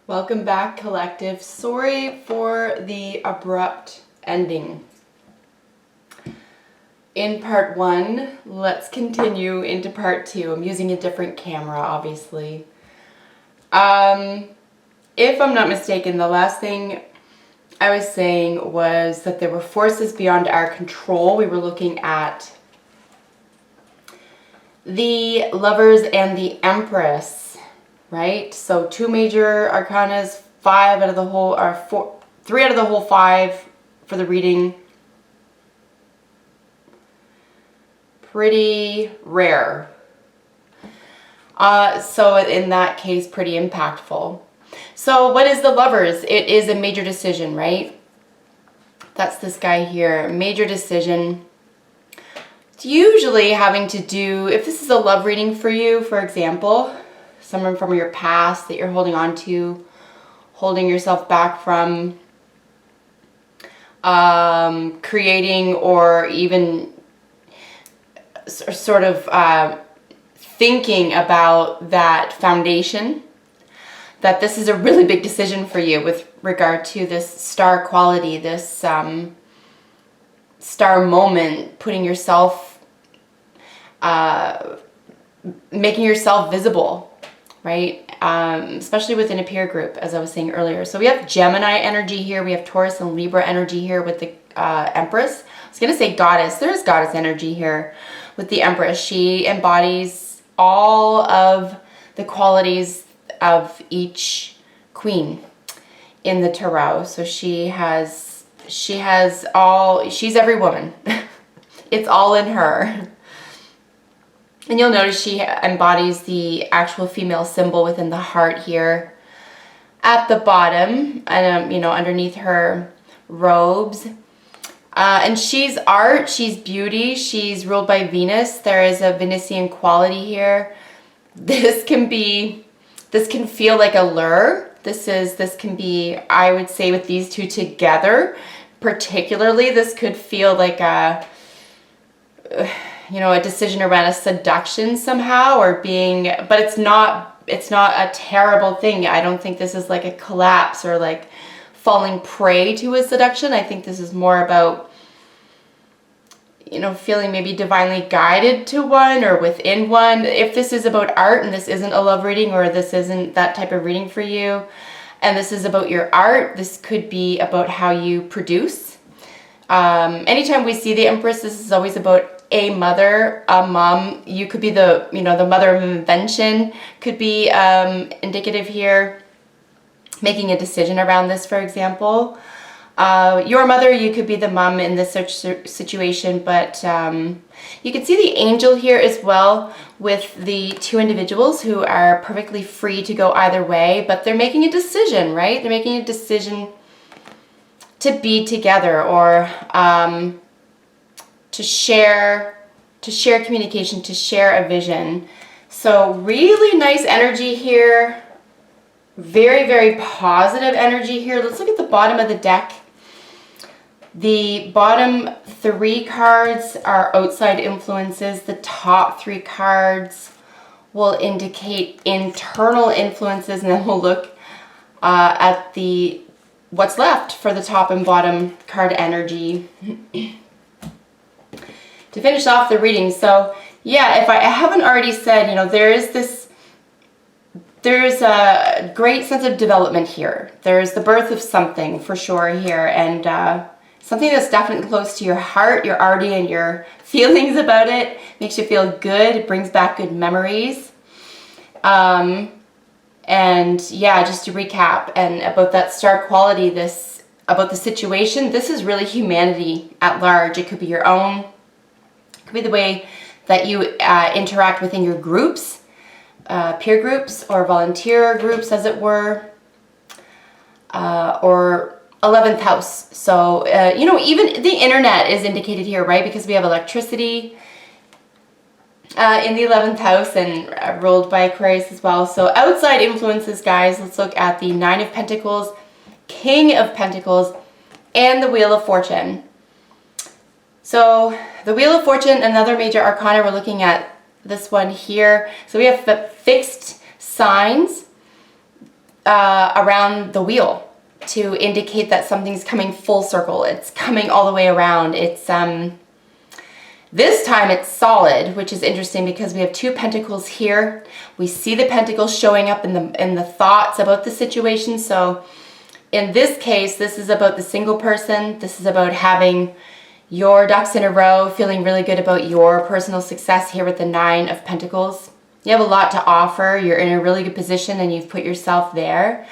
Welcome back, collective. Sorry for the abrupt ending. In part one, let's continue into part two. I'm using a different camera, obviously. If I'm not mistaken, the last thing I was saying was that there were forces beyond our control. We were looking at the Lovers and the Empress, right? So two major arcanas, 5 out of the whole, or 3 out of the whole 5 for the reading. Pretty rare. So in that case, pretty impactful. So what is the Lovers? It is a major decision, right? That's this guy here, major decision. It's usually having to do, if this is a love reading for you, for example, someone from your past that you're holding on to, holding yourself back from, creating, or even sort of thinking about that foundation, that this is a really big decision for you with regard to this star quality, this star moment, putting yourself, making yourself visible, right? Especially within a peer group, as I was saying earlier. So we have Gemini energy here, we have Taurus and Libra energy here with the Empress. I was gonna say Goddess, there's Goddess energy here with the Empress. She embodies all of the qualities of each queen in the tarot. So she's every woman. It's all in her. And you'll notice she embodies the actual female symbol within the heart here at the bottom, and underneath her robes. And she's art, she's beauty, she's ruled by Venus. There is a Venusian quality here. This can feel like a lure. This can be, I would say, with these two together, particularly, this could feel like a decision around a seduction somehow, but it's not a terrible thing. I don't think this is like a collapse or like falling prey to a seduction. I think this is more about, feeling maybe divinely guided to one or within one. If this is about art and this isn't a love reading, or this isn't that type of reading for you, and this is about your art, this could be about how you produce. Anytime we see the Empress, this is always about a mother, a mom. You could be the mother of invention, could be indicative here, making a decision around this, for example. Your mother, you could be the mom in this situation, but you can see the angel here as well with the two individuals who are perfectly free to go either way, but they're making a decision, right? They're making a decision to be together, or to share communication, to share a vision. So really nice energy here. Very, very positive energy here. Let's look at the bottom of the deck. The bottom 3 cards are outside influences. The top 3 cards will indicate internal influences, and then we'll look at what's left for the top and bottom card energy to finish off the reading. So yeah, if I haven't already said, there's a great sense of development here. There's the birth of something for sure here, and something that's definitely close to your heart. You're already in your feelings about it. Makes you feel good. It brings back good memories. And yeah, just to recap, and about that star quality, about the situation, this is really humanity at large. It could be your own. It could be the way that you interact within your groups, peer groups or volunteer groups, as it were, or 11th house. So, even the internet is indicated here, right? Because we have electricity in the 11th house, and ruled by Aquarius as well. So outside influences, guys, let's look at the 9 of Pentacles, King of Pentacles, and the Wheel of Fortune. So the Wheel of Fortune, another major arcana, we're looking at this one here. So we have fixed signs. around the wheel to indicate that something's coming full circle. It's coming all the way around. It's this time it's solid, which is interesting because we have 2 pentacles here. We see the pentacles showing up in the thoughts about the situation. So in this case, this is about the single person. This is about having your ducks in a row, feeling really good about your personal success here with the 9 of Pentacles. You have a lot to offer. You're in a really good position and you've put yourself there.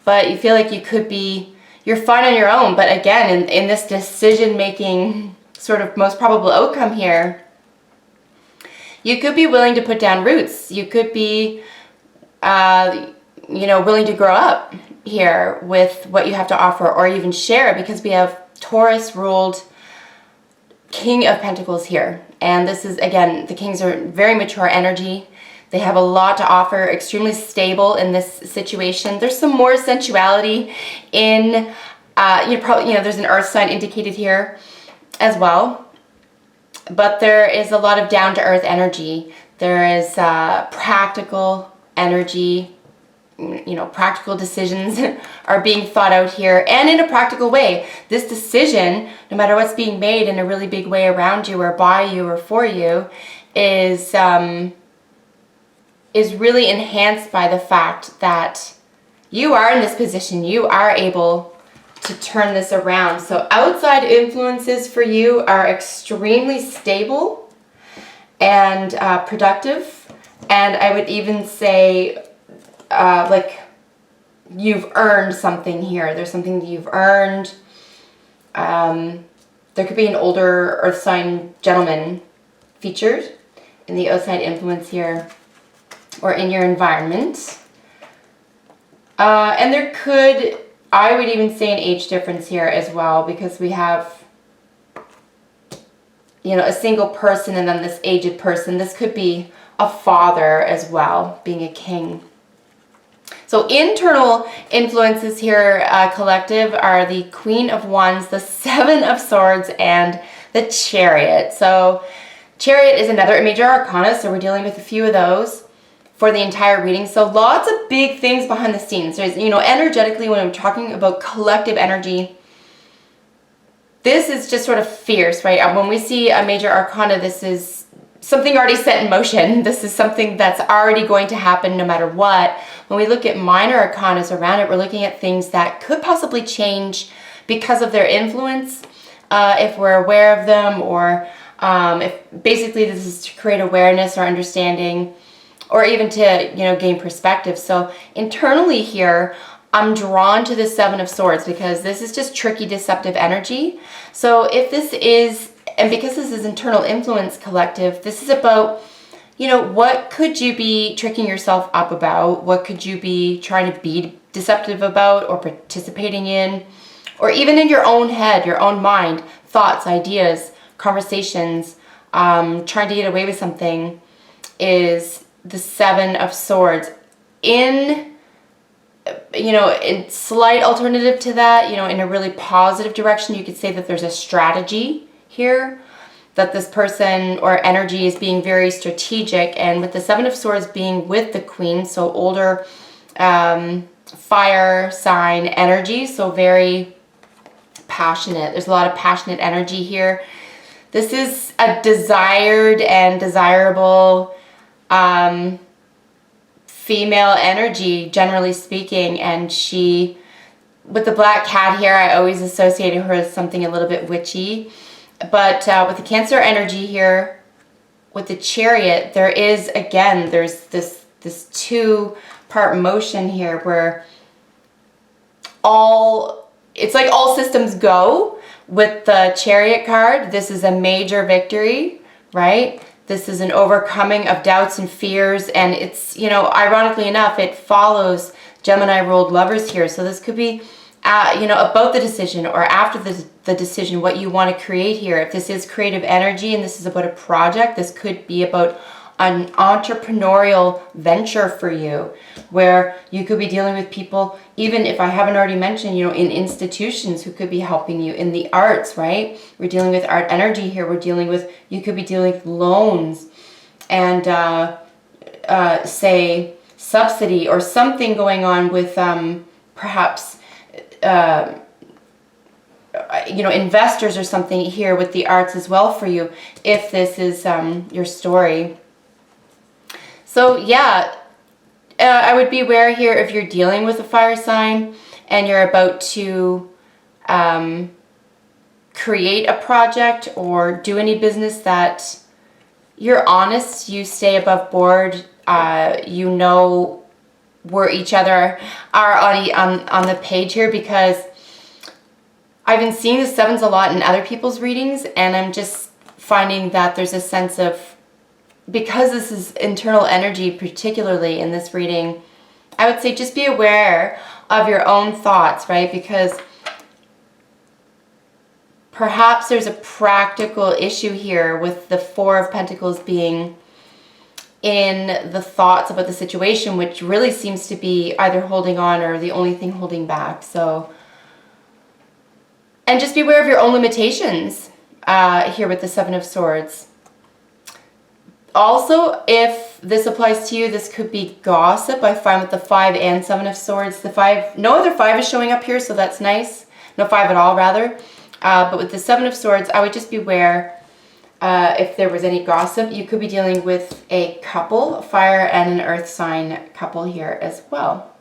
But you feel like you're fine on your own. But again, in this decision-making sort of most probable outcome here, you could be willing to put down roots. You could be, willing to grow up here with what you have to offer, or even share, because we have Taurus ruled King of Pentacles here. And this is, again, the Kings are very mature energy. They have a lot to offer, extremely stable in this situation. There's some more sensuality in, there's an earth sign indicated here as well. But there is a lot of down-to-earth energy. There is practical energy. Practical decisions are being thought out here, and in a practical way. This decision, no matter what's being made in a really big way around you or by you or for you, is really enhanced by the fact that you are in this position. You are able to turn this around. So outside influences for you are extremely stable and productive, and I would even say you've earned something here. There's something that you've earned. There could be an older earth sign gentleman featured in the outside influence here or in your environment. And there could, I would even say, an age difference here as well, because we have, a single person and then this aged person. This could be a father as well, being a king. So internal influences here, collective, are the Queen of Wands, the 7 of Swords, and the Chariot. So Chariot is another major arcana, so we're dealing with a few of those for the entire reading. So lots of big things behind the scenes. There's, energetically, when I'm talking about collective energy, this is just sort of fierce, right? When we see a major arcana, this is something already set in motion. This is something that's already going to happen no matter what. When we look at minor arcanas around it, we're looking at things that could possibly change because of their influence, if we're aware of them, or if basically this is to create awareness or understanding, or even to, gain perspective. So internally here, I'm drawn to the 7 of Swords because this is just tricky, deceptive energy. So if this is, and because this is internal influence collective, this is about, what could you be tricking yourself up about? What could you be trying to be deceptive about or participating in? Or even in your own head, your own mind, thoughts, ideas, conversations, trying to get away with something, is the 7 of Swords. In slight alternative to that, in a really positive direction, you could say that there's a strategy here, that this person or energy is being very strategic. And with the 7 of Swords being with the Queen, so older fire sign energy, so very passionate. There's a lot of passionate energy here. This is a desired and desirable female energy, generally speaking. And she, with the black cat here, I always associated her as something a little bit witchy. But with the Cancer energy here, with the Chariot, there is, again, there's this 2-part motion here where it's like all systems go with the Chariot card. This is a major victory, right? This is an overcoming of doubts and fears, and it's, ironically enough, it follows Gemini ruled lovers here. So this could be about the decision, or after the decision, what you want to create here. If this is creative energy and this is about a project, this could be about an entrepreneurial venture for you, where you could be dealing with people, even if I haven't already mentioned, in institutions who could be helping you in the arts, right? We're dealing with art energy here. You could be dealing with loans and, say, subsidy or something going on with perhaps investors or something here with the arts as well for you, if this is your story. So yeah, I would be aware here if you're dealing with a fire sign and you're about to create a project or do any business, that you're honest, you stay above board, you know where each other are on the page here, because I've been seeing the sevens a lot in other people's readings, and I'm just finding that there's a sense of, because this is internal energy, particularly in this reading, I would say just be aware of your own thoughts, right? Because perhaps there's a practical issue here with the Four of Pentacles being in the thoughts about the situation, which really seems to be either holding on or the only thing holding back. So, and just be aware of your own limitations here with the Seven of Swords. Also, if this applies to you, this could be gossip. I find with the 5 and 7 of Swords, the 5, no other 5 is showing up here, so that's nice. No 5 at all, rather. But with the 7 of Swords, I would just beware if there was any gossip. You could be dealing with a couple, a fire and an earth sign couple here as well.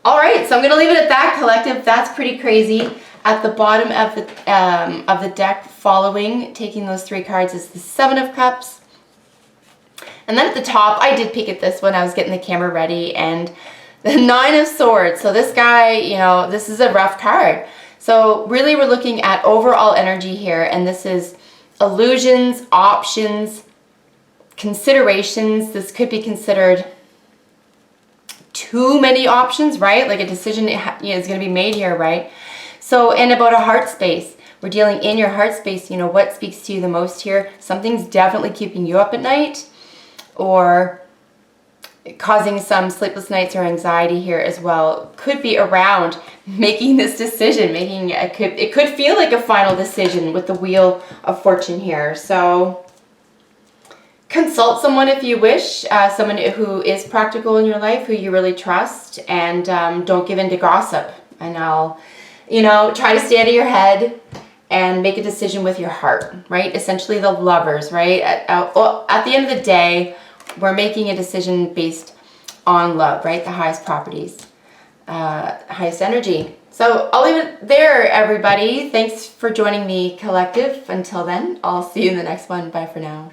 All right, so I'm going to leave it at that, collective. That's pretty crazy. At the bottom of the deck, following, taking those 3 cards, is the 7 of Cups. And then at the top, I did peek at this when I was getting the camera ready, and the 9 of Swords. So this guy, you know, this is a rough card. So really we're looking at overall energy here, and this is illusions, options, considerations. This could be considered too many options, right? Like a decision is going to be made here, right? So, and about a heart space. We're dealing in your heart space, you know, what speaks to you the most here. Something's definitely keeping you up at night, or causing some sleepless nights or anxiety here as well. Could be around making this decision, it could feel like a final decision with the Wheel of Fortune here. So consult someone if you wish, someone who is practical in your life, who you really trust, and don't give in to gossip. And I'll, you know, try to stay out of your head and make a decision with your heart, right? Essentially the Lovers, right? At the end of the day, we're making a decision based on love, right? The highest properties, highest energy. So I'll leave it there, everybody. Thanks for joining me, collective. Until then, I'll see you in the next one. Bye for now.